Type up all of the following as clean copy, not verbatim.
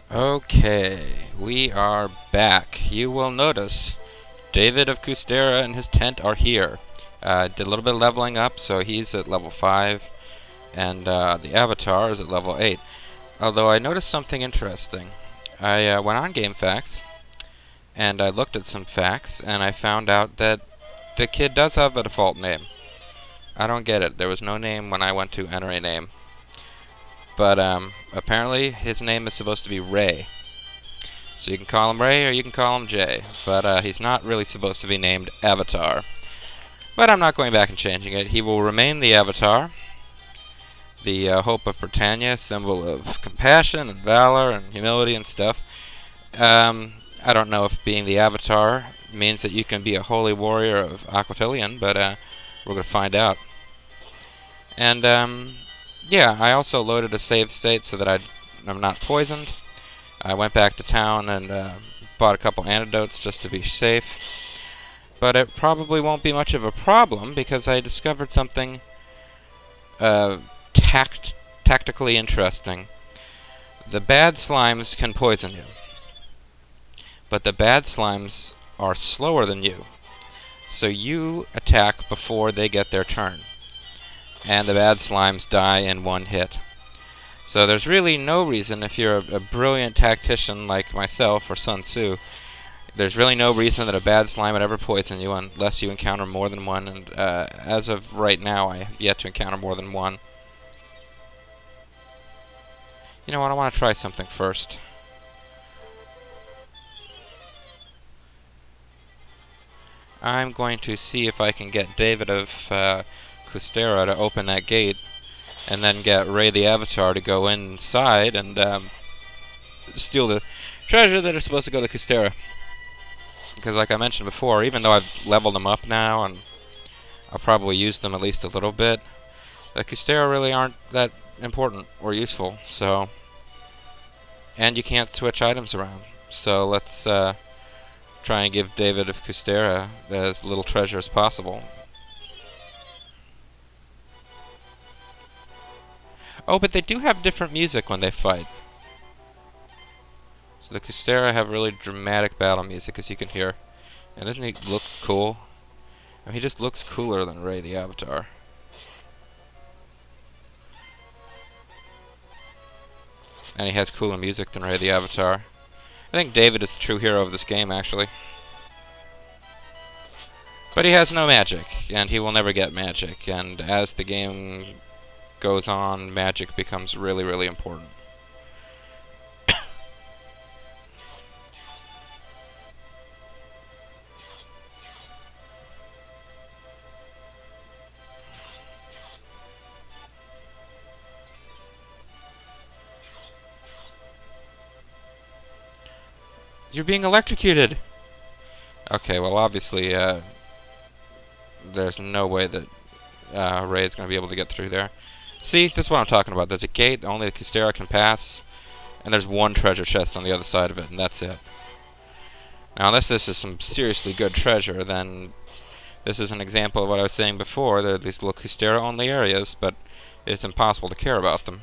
Okay, we are back. You will notice David of Kustera and his tent are here. Did a little bit of leveling up, so he's at level 5, and the Avatar is at level 8. Although I noticed something interesting. I went on GameFAQs, and I looked at some facts, and I found out that the kid does have a default name. I don't get it. There was no name when I went to enter a name. But apparently his name is supposed to be Ray. So you can call him Ray or you can call him Jay. But he's not really supposed to be named Avatar. But I'm not going back and changing it. He will remain the Avatar. The Hope of Britannia, symbol of compassion and valor and humility and stuff. I don't know if being the Avatar means that you can be a holy warrior of Aquatilian, but we're going to find out. And yeah, I also loaded a save state so that I'm not poisoned. I went back to town and bought a couple antidotes just to be safe. But it probably won't be much of a problem because I discovered something tactically interesting. The bad slimes can poison you. But the bad slimes are slower than you. So you attack before they get their turn. And the bad slimes die in one hit. So there's really no reason, if you're a brilliant tactician like myself or Sun Tzu, there's really no reason that a bad slime would ever poison you unless you encounter more than one, and as of right now, I have yet to encounter more than one. You know what, I want to try something first. I'm going to see if I can get David of Kustera to open that gate, and then get Ray the Avatar to go inside and steal the treasure that is supposed to go to Kustera. Because like I mentioned before, even though I've leveled them up now, and I'll probably use them at least a little bit, the Kustera really aren't that important or useful, so... And you can't switch items around. So let's try and give David of Kustera as little treasure as possible. Oh, but they do have different music when they fight. So the Kustera have really dramatic battle music, as you can hear. And doesn't he look cool? I mean, he just looks cooler than Ray the Avatar. And he has cooler music than Ray the Avatar. I think David is the true hero of this game, actually. But he has no magic, and he will never get magic. And as the game goes on, magic becomes really, really important. You're being electrocuted! Okay, well obviously, there's no way that Ray is going to be able to get through there. See, this is what I'm talking about. There's a gate only the Kustera can pass, and there's one treasure chest on the other side of it, and that's it. Now, unless this is some seriously good treasure, then this is an example of what I was saying before. There are these little Kustera-only areas, but it's impossible to care about them.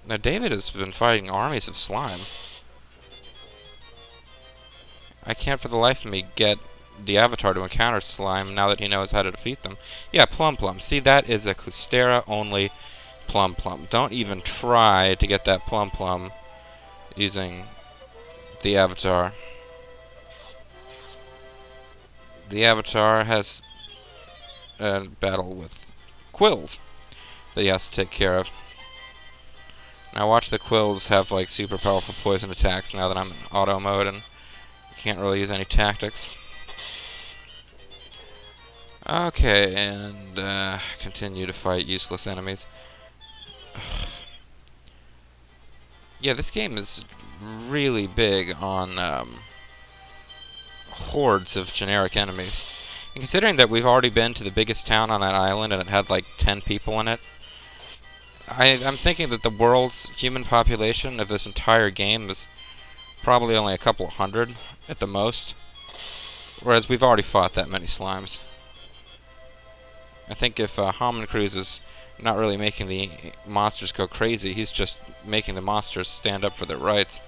Now, David has been fighting armies of slime. I can't for the life of me get the Avatar to encounter slime now that he knows how to defeat them. Yeah, Plum Plum. See, that is a Kustera-only Plum Plum. Don't even try to get that Plum Plum using the Avatar. The Avatar has a battle with quills that he has to take care of. Now watch the quills have like super powerful poison attacks now that I'm in auto mode and can't really use any tactics. Okay, and continue to fight useless enemies. Yeah, this game is really big on hordes of generic enemies. And considering that we've already been to the biggest town on that island and it had like 10 people in it, I'm thinking that the world's human population of this entire game is probably only a couple hundred at the most. Whereas we've already fought that many slimes. I think if Haman Cruise's not really making the monsters go crazy. He's just making the monsters stand up for their rights.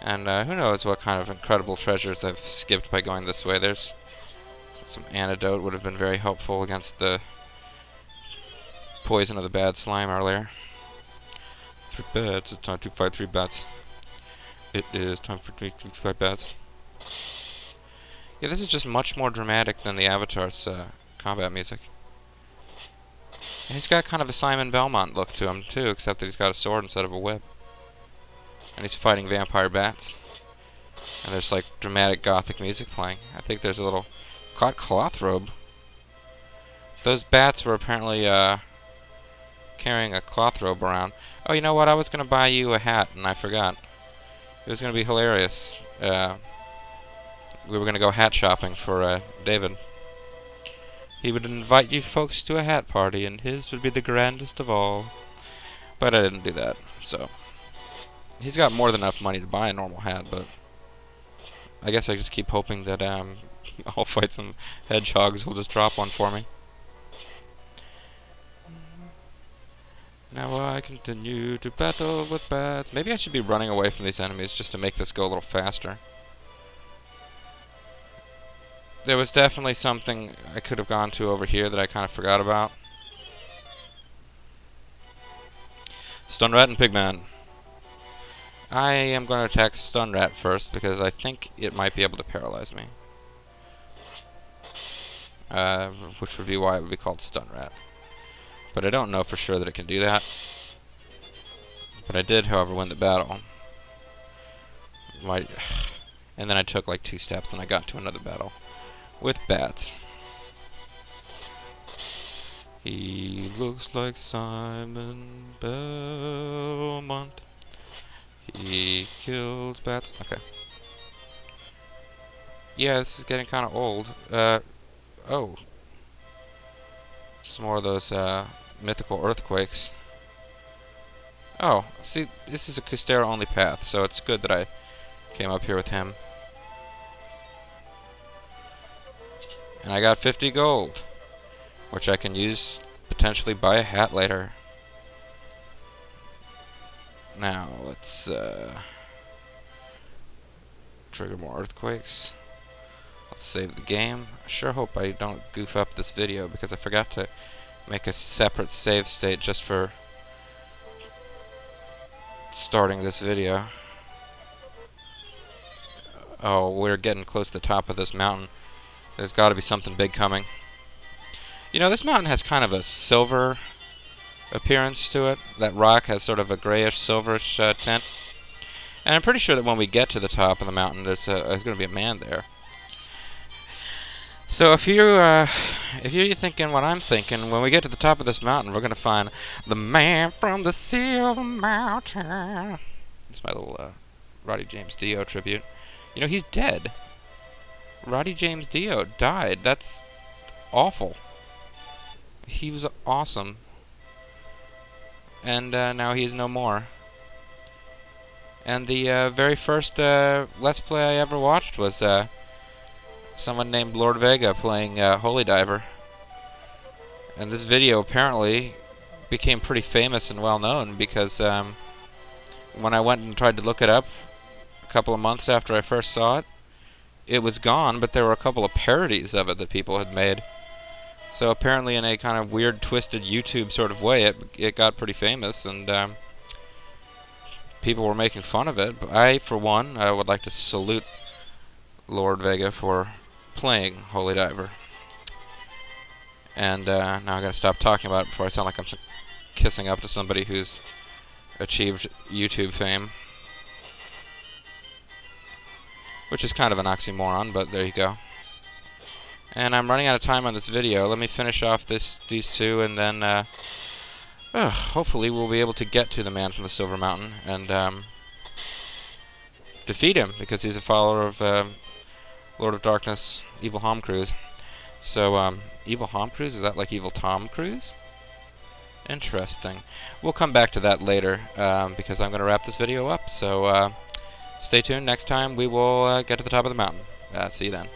And who knows what kind of incredible treasures I've skipped by going this way. There's some antidote would have been very helpful against the poison of the bad slime earlier. 3 bats, it's time to fight 3 bats. It is time for 3 to fight bats. Yeah, this is just much more dramatic than the Avatar's combat music. And he's got kind of a Simon Belmont look to him too, except that he's got a sword instead of a whip. And he's fighting vampire bats. And there's like dramatic gothic music playing. I think there's a little cloth robe. Those bats were apparently carrying a cloth robe around. Oh, you know what? I was going to buy you a hat, and I forgot. It was going to be hilarious. We were going to go hat shopping for David. He would invite you folks to a hat party, and his would be the grandest of all. But I didn't do that, so... He's got more than enough money to buy a normal hat, but... I guess I just keep hoping that I'll fight some hedgehogs who'll just drop one for me. Now I continue to battle with bats. Maybe I should be running away from these enemies just to make this go a little faster. There was definitely something I could have gone to over here that I kind of forgot about. Stun Rat and Pigman. I am going to attack Stun Rat first because I think it might be able to paralyze me. Which would be why it would be called Stun Rat. But I don't know for sure that it can do that. But I did, however, win the battle. And then I took like 2 steps and I got to another battle with bats. He looks like Simon Belmont. He kills bats. Okay. Yeah, this is getting kind of old. Oh. Some more of those mythical earthquakes. Oh, see, this is a Custera only path, so it's good that I came up here with him. And I got 50 gold, which I can use potentially buy a hat later. Now, let's trigger more earthquakes. Let's save the game. I sure hope I don't goof up this video because I forgot to make a separate save state just for starting this video. Oh, we're getting close to the top of this mountain. There's got to be something big coming. You know, this mountain has kind of a silver appearance to it. That rock has sort of a grayish, silverish tint. And I'm pretty sure that when we get to the top of the mountain, there's going to be a man there. So if you're thinking what I'm thinking, when we get to the top of this mountain, we're going to find the man from the Silver Mountain. It's my little Roddy James Dio tribute. You know, he's dead. Roddy James Dio died. That's awful. He was awesome. And now he is no more. And the very first Let's Play I ever watched was someone named Lord Vega playing Holy Diver. And this video apparently became pretty famous and well known because when I went and tried to look it up a couple of months after I first saw it, it was gone, but there were a couple of parodies of it that people had made. So apparently in a kind of weird, twisted YouTube sort of way, it got pretty famous, and people were making fun of it. But I, for one, I would like to salute Lord Vega for playing Holy Diver. And now I'm going to stop talking about it before I sound like I'm kissing up to somebody who's achieved YouTube fame. Which is kind of an oxymoron, but there you go. And I'm running out of time on this video. Let me finish off these two, and then hopefully we'll be able to get to the man from the Silver Mountain and defeat him, because he's a follower of Lord of Darkness, Evil Tom Cruise. So, Evil Tom Cruise? Is that like Evil Tom Cruise? Interesting. We'll come back to that later, because I'm going to wrap this video up. So, stay tuned. Next time we will get to the top of the mountain. See you then.